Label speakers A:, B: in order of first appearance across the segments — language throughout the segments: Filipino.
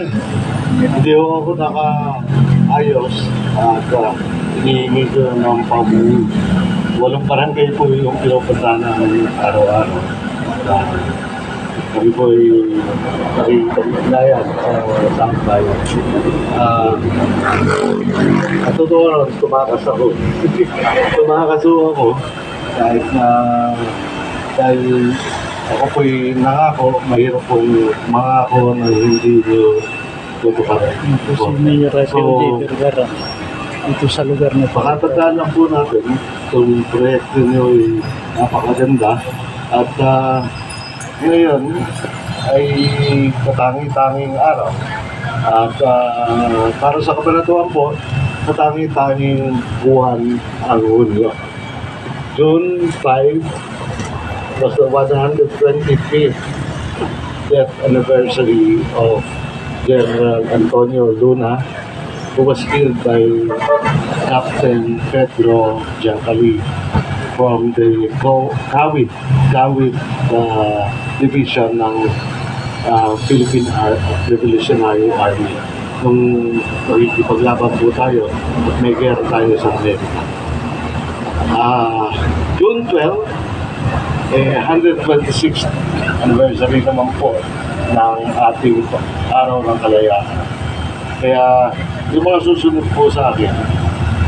A: Hindi ako nakaayos at hinihingi ko ng pamuhi. Walang barangay po yung pinupunta namin araw-araw. Kami po ay nakikipaglayan sa bayan. At totoo rin, tumakas ako. Tumakas ako kahit na dahil ako po'y nangako, mahirap pong mangako na hindi nyo tutuparin.
B: Ito si Mayor Rafael D. Vergara. Ito sa lugar na ito.
A: Pakatandaan lang po natin, itong proyekto nyo ay napakaganda at ngayon ay katangi-tanging araw. At para sa kabanatuan po, katangi-tanging buwan ang Hulyo. June 5 was the 125th death anniversary of General Antonio Luna, who was killed by Captain Pedro Giancali from the Kawit division ng Philippine Revolutionary Army. Nung nakikipaglaban po tayo at may gera tayo sa Amerika. June 12, 126th anniversary naman po ng ating araw ng kalayaan. Kaya yung mga susunod po sa akin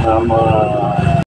A: na mga